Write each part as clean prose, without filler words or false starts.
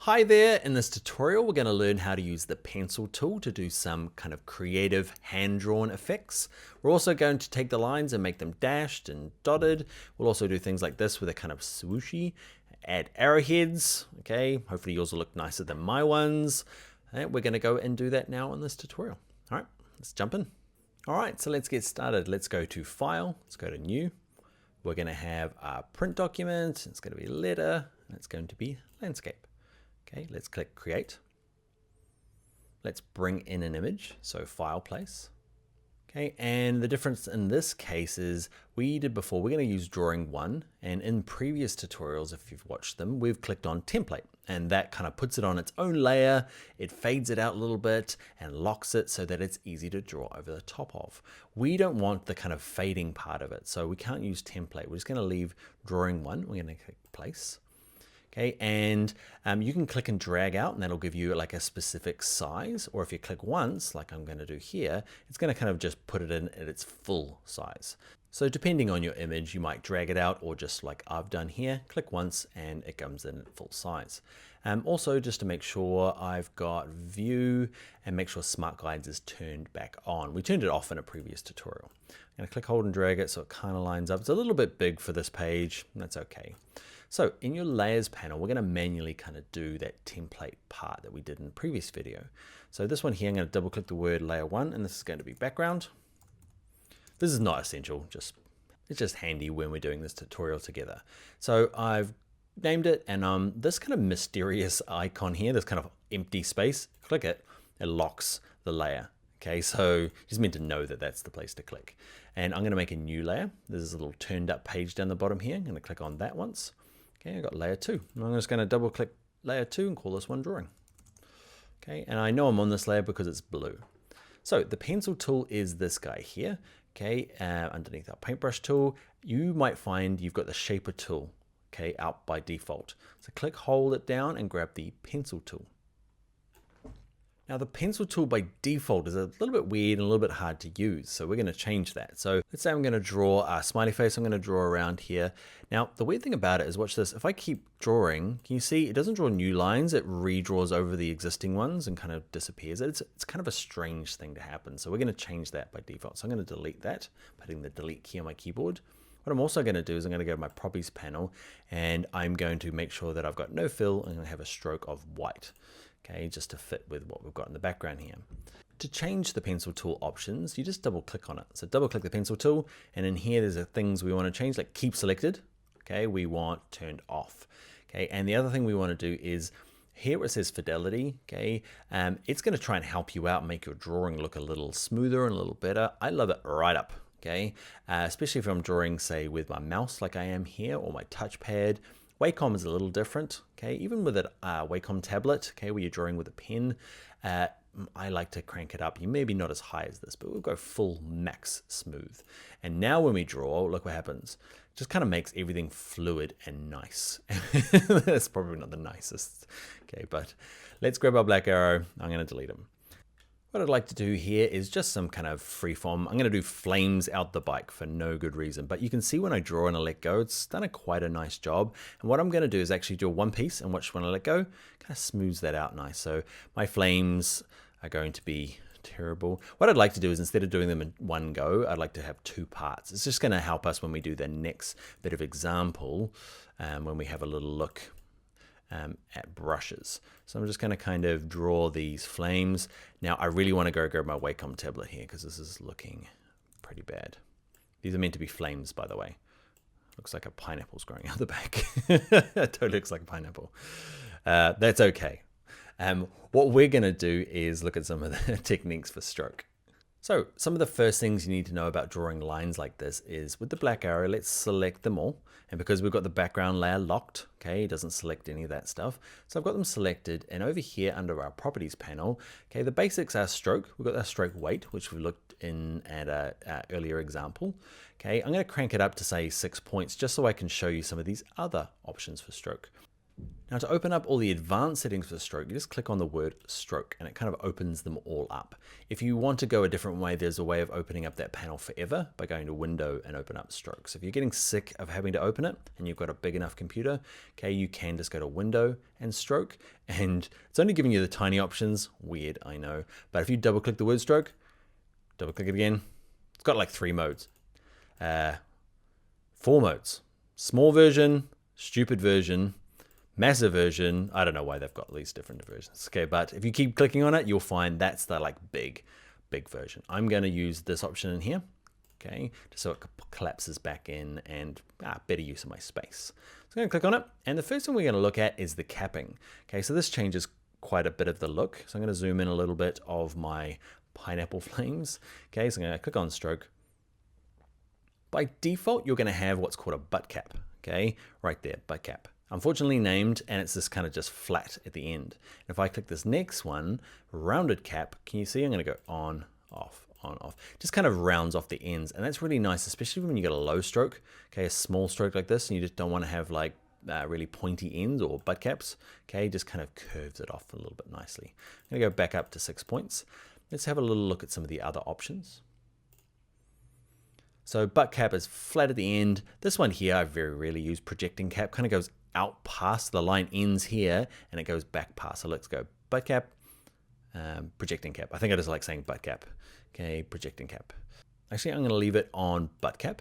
Hi there, in this tutorial we're going to learn how to use the pencil tool to do some kind of creative hand-drawn effects. We're also going to take the lines and make them dashed and dotted. We'll also do things like this with a kind of swooshy, add arrowheads, okay, hopefully yours will look nicer than my ones. And we're going to go and do that now in this tutorial. All right, let's jump in. All right, so let's get started. Let's go to File, let's go to New. We're going to have our print document, it's going to be letter, and it's going to be landscape. Okay, let's click Create. Let's bring in an image, so File, Place. Okay, and the difference in this case is we did before, we're going to use Drawing 1, and in previous tutorials, if you've watched them, we've clicked on Template, and that kind of puts it on its own layer, it fades it out a little bit, and locks it so that it's easy to draw over the top of. We don't want the kind of fading part of it, so we can't use Template. We're just going to leave Drawing 1, we're going to click Place. Okay, and you can click and drag out and that'll give you like a specific size, or if you click once, like I'm going to do here, it's going to kind of just put it in at its full size. So depending on your image, you might drag it out, or just like I've done here, click once and it comes in at full size. Also, just to make sure I've got view and make sure Smart Guides is turned back on. We turned it off in a previous tutorial. I'm going to click, hold and drag it so it kind of lines up. It's a little bit big for this page, that's okay. So in your layers panel, we're going to manually kind of do that template part that we did in the previous video. So this one here, I'm going to double click the word layer 1, and this is going to be background. This is not essential, it's just handy when we're doing this tutorial together. So I've named it, and this kind of mysterious icon here, this kind of empty space, click it, it locks the layer. Okay, so you just meant to know that that's the place to click. And I'm going to make a new layer. There's a little turned up page down the bottom here. I'm going to click on that once. Okay, I've got layer 2. And I'm just going to double click layer 2 and call this one drawing. Okay, and I know I'm on this layer because it's blue. So the pencil tool is this guy here. Okay, underneath our paintbrush tool, you might find you've got the shaper tool, okay, out by default. So click, hold it down and grab the pencil tool. Now the pencil tool by default is a little bit weird and a little bit hard to use, so we're going to change that. So let's say I'm going to draw a smiley face, I'm going to draw around here. Now the weird thing about it is, watch this, if I keep drawing, can you see it doesn't draw new lines, it redraws over the existing ones and kind of disappears. It's kind of a strange thing to happen, so we're going to change that by default. So I'm going to delete that, putting the delete key on my keyboard. What I'm also going to do is I'm going to go to my properties panel and I'm going to make sure that I've got no fill and I'm going to have a stroke of white. Okay, just to fit with what we've got in the background here. To change the pencil tool options, you just double click on it. So double click the pencil tool, and in here there's things we want to change, like keep selected. Okay, we want turned off. Okay, and the other thing we want to do is here where it says fidelity, okay, it's going to try and help you out and make your drawing look a little smoother and a little better. I love it right up. Okay, especially if I'm drawing, say, with my mouse like I am here, or my touchpad. Wacom is a little different, okay? Even with a Wacom tablet, okay, where you're drawing with a pen, I like to crank it up. You maybe not as high as this, but we'll go full max smooth. And now when we draw, look what happens. It just kind of makes everything fluid and nice. That's probably not the nicest, okay? But let's grab our black arrow. I'm going to delete them. What I'd like to do here is just some kind of freeform. I'm going to do flames out the bike for no good reason, but you can see when I draw and I let go, it's done quite a nice job. And what I'm going to do is actually do one piece, and watch when I let go, kind of smooths that out nice. So my flames are going to be terrible. What I'd like to do is, instead of doing them in one go, I'd like to have two parts. It's just going to help us when we do the next bit of example, when we have a little look at brushes. So I'm just going to kind of draw these flames. Now I really want to go grab my Wacom tablet here because this is looking pretty bad. These are meant to be flames, by the way. Looks like a pineapple's growing out the back. It totally looks like a pineapple. That's okay. What we're going to do is look at some of the techniques for stroke. So some of the first things you need to know about drawing lines like this is, with the black arrow, let's select them all. And because we've got the background layer locked, okay, it doesn't select any of that stuff. So I've got them selected, and over here under our properties panel, okay, the basics are stroke. We've got our stroke weight, which we looked in at a earlier example. Okay, I'm going to crank it up to say 6 points just so I can show you some of these other options for stroke. Now to open up all the advanced settings for the stroke, you just click on the word stroke and it kind of opens them all up. If you want to go a different way, there's a way of opening up that panel forever by going to Window and open up Stroke. So if you're getting sick of having to open it and you've got a big enough computer, okay, you can just go to Window and Stroke, and it's only giving you the tiny options. Weird, I know. But if you double click the word stroke, double click it again, it's got like 3 modes. 4 modes. Small version, stupid version, massive version. I don't know why they've got these different versions. Okay, but if you keep clicking on it, you'll find that's the like big version. I'm going to use this option in here, okay, just so it collapses back in and better use of my space. So I'm going to click on it, and the first thing we're going to look at is the capping. Okay, so this changes quite a bit of the look. So I'm going to zoom in a little bit of my pineapple flames. Okay, so I'm going to click on stroke. By default, you're going to have what's called a butt cap. Okay, right there, butt cap. Unfortunately named, and it's this kind of just flat at the end. And if I click this next one, rounded cap, can you see I'm going to go on, off, on, off. Just kind of rounds off the ends, and that's really nice, especially when you get a low stroke, okay, a small stroke like this, and you just don't want to have like really pointy ends or butt caps, okay, just kind of curves it off a little bit nicely. I'm going to go back up to 6 points. Let's have a little look at some of the other options. So butt cap is flat at the end. This one here I very rarely use. Projecting cap kind of goes out past the line, ends here, and it goes back past. So let's go butt cap, projecting cap. I think I just like saying butt cap. Okay, projecting cap. Actually, I'm going to leave it on butt cap.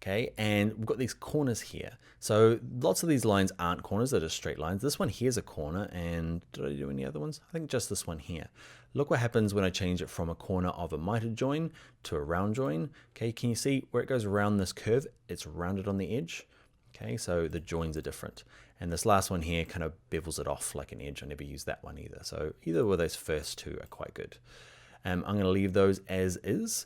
Okay, and we've got these corners here. So lots of these lines aren't corners, they're just straight lines. This one here's a corner, and did I do any other ones? I think just this one here. Look what happens when I change it from a corner of a mitered join to a round join. Okay, can you see where it goes around this curve? It's rounded on the edge. Okay, so the joins are different. And this last one here kind of bevels it off like an edge. I never use that one either. So either of those first two are quite good. I'm going to leave those as is.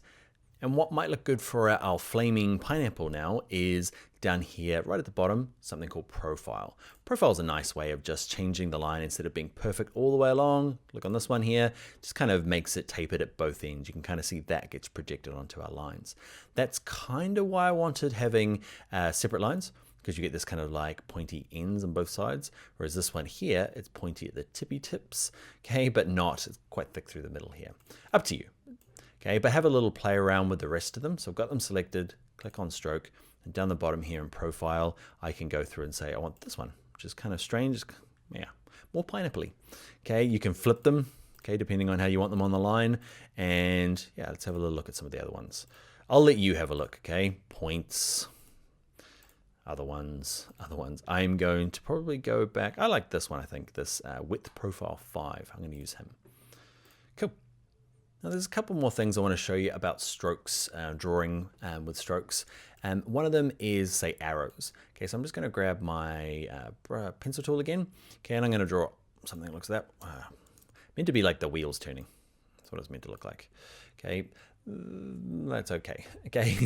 And what might look good for our flaming pineapple now is down here, right at the bottom, something called profile. Profile is a nice way of just changing the line instead of being perfect all the way along. Look on this one here, just kind of makes it tapered at both ends. You can kind of see that gets projected onto our lines. That's kind of why I wanted having separate lines, because you get this kind of like pointy ends on both sides. Whereas this one here, it's pointy at the tippy tips, okay, but not, it's quite thick through the middle here. Up to you. Okay, but have a little play around with the rest of them. So I've got them selected, click on stroke, and down the bottom here in profile, I can go through and say, I want this one, which is kind of strange, yeah, more pineapple-y. Okay, you can flip them, okay, depending on how you want them on the line. And yeah, let's have a little look at some of the other ones. I'll let you have a look, okay? Points, other ones. I'm going to probably go back. I like this one, I think, this width profile 5. I'm going to use him. Cool. Now there's a couple more things I want to show you about strokes, drawing with strokes. One of them is, say, arrows. Okay, so I'm just going to grab my pencil tool again. Okay, and I'm going to draw something that looks like that. Meant to be like the wheels turning. That's what it's meant to look like. Okay, that's okay. Okay,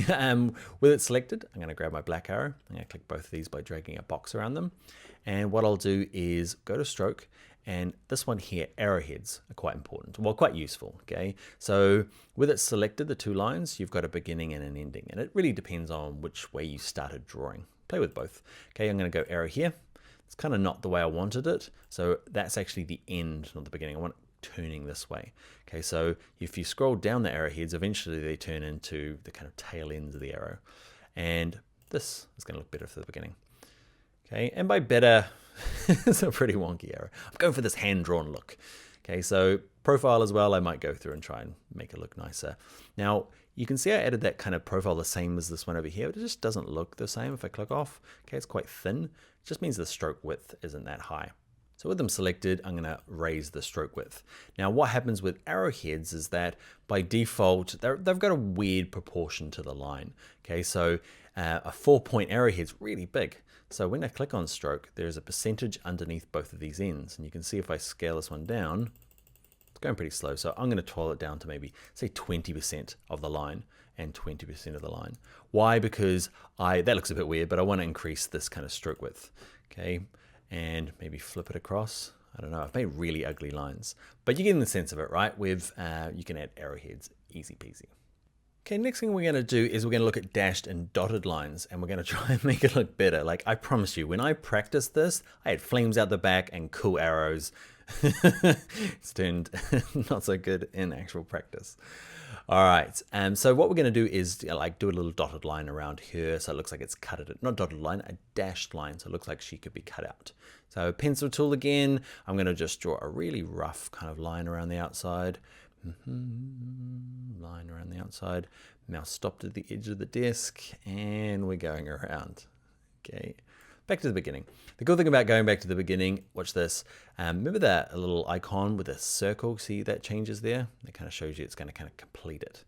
with it selected, I'm going to grab my black arrow. I'm going to click both of these by dragging a box around them. And what I'll do is go to stroke. And this one here, arrowheads, are quite important. Well, quite useful, okay? So with it selected, the 2 lines, you've got a beginning and an ending. And it really depends on which way you started drawing. Play with both. Okay, I'm going to go arrow here. It's kind of not the way I wanted it. So that's actually the end, not the beginning. I want it turning this way. Okay, so if you scroll down the arrowheads, eventually they turn into the kind of tail ends of the arrow. And this is going to look better for the beginning. Okay, and by better, it's a pretty wonky arrow. I'm going for this hand-drawn look. Okay, so profile as well, I might go through and try and make it look nicer. Now, you can see I added that kind of profile the same as this one over here, but it just doesn't look the same if I click off. Okay, it's quite thin. It just means the stroke width isn't that high. So with them selected, I'm going to raise the stroke width. Now, what happens with arrowheads is that by default, they've got a weird proportion to the line. Okay, so a 4-point arrowhead's really big. So when I click on stroke, there's a percentage underneath both of these ends. And you can see if I scale this one down, it's going pretty slow. So I'm going to toggle it down to maybe, say, 20% of the line and 20% of the line. Why? Because that looks a bit weird, but I want to increase this kind of stroke width. Okay, and maybe flip it across. I don't know, I've made really ugly lines. But you're getting the sense of it, right? With you can add arrowheads, easy peasy. Okay, next thing we're going to do is we're going to look at dashed and dotted lines, and we're going to try and make it look better. Like, I promise you, when I practiced this, I had flames out the back and cool arrows. It's turned not so good in actual practice. All right, so what we're going to do is do a little dotted line around here, so it looks like it's cut it. Not dotted line, a dashed line, so it looks like she could be cut out. So pencil tool again, I'm going to just draw a really rough kind of line around the outside. Line around the outside. Mouse stopped at the edge of the desk, and we're going around. Okay, back to the beginning. The cool thing about going back to the beginning, watch this. Remember that little icon with a circle? See that changes there? That kind of shows you it's going to kind of complete it.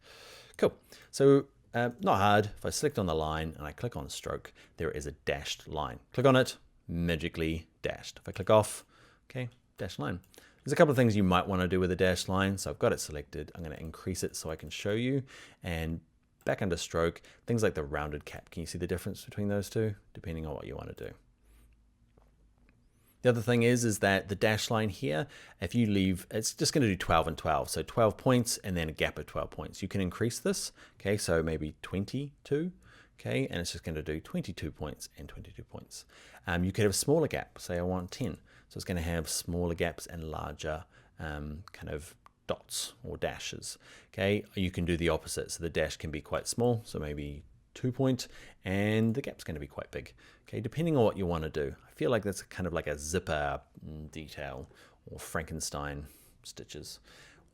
Cool. So not hard. If I select on the line and I click on stroke, there is a dashed line. Click on it, magically dashed. If I click off, okay, dashed line. There's a couple of things you might want to do with a dashed line. So I've got it selected. I'm going to increase it so I can show you. And back under stroke, things like the rounded cap. Can you see the difference between those two? Depending on what you want to do. The other thing is that the dashed line here, if you leave, it's just going to do 12 and 12. So 12 points and then a gap of 12 points. You can increase this. Okay, so maybe 22. Okay, and it's just going to do 22 points and 22 points. You could have a smaller gap. Say I want 10. So it's going to have smaller gaps and larger kind of dots or dashes. Okay, you can do the opposite. So the dash can be quite small, so maybe 2 point, and the gap's going to be quite big. Okay, depending on what you want to do. I feel like that's kind of like a zipper detail or Frankenstein stitches,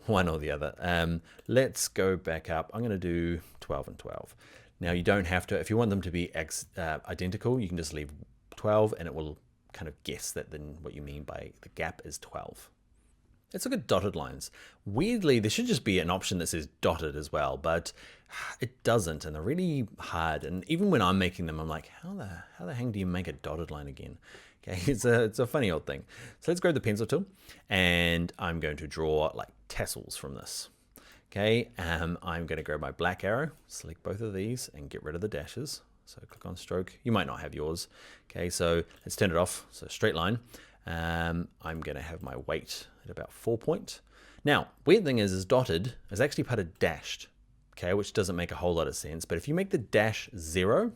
one or the other. Let's go back up. I'm going to do 12 and 12. Now you don't have to, if you want them to be identical, you can just leave 12 and it will kind of guess that then what you mean by the gap is 12. Let's look at dotted lines. Weirdly, there should just be an option that says dotted as well, but it doesn't, and they're really hard. And even when I'm making them, I'm like, how the hang do you make a dotted line again? Okay, it's a funny old thing. So let's grab the pencil tool, and I'm going to draw like tassels from this. Okay, I'm going to grab my black arrow, select both of these, and get rid of the dashes. So click on stroke. You might not have yours. Okay, so let's turn it off. So straight line. I'm going to have my weight at about 4 point. Now, weird thing is dotted is actually part of dashed. Okay, which doesn't make a whole lot of sense. But if you make the dash 0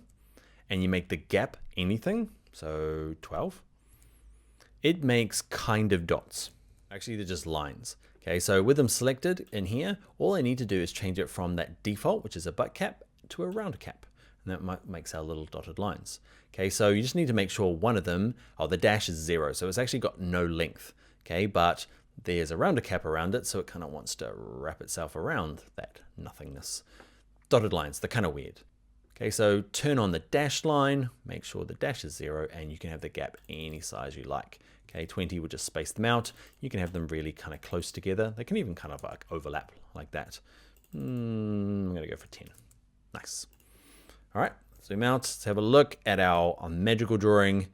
and you make the gap anything, so 12, it makes kind of dots. Actually, they're just lines. Okay, so with them selected in here, all I need to do is change it from that default, which is a butt cap, to a round cap. And that makes our little dotted lines. Okay, so you just need to make sure one of them, the dash is 0. So it's actually got no length. Okay, but there's a rounder cap around it, so it kind of wants to wrap itself around that nothingness. Dotted lines, they're kind of weird. Okay, so turn on the dashed line, make sure the dash is 0, and you can have the gap any size you like. Okay, 20 will just space them out. You can have them really kind of close together. They can even kind of like overlap like that. I'm going to go for 10. Nice. All right, zoom out. Let's have a look at our magical drawing.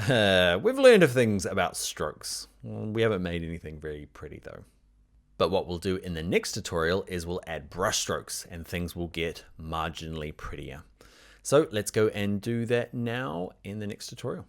We've learned of things about strokes. We haven't made anything very pretty though. But what we'll do in the next tutorial is we'll add brush strokes and things will get marginally prettier. So let's go and do that now in the next tutorial.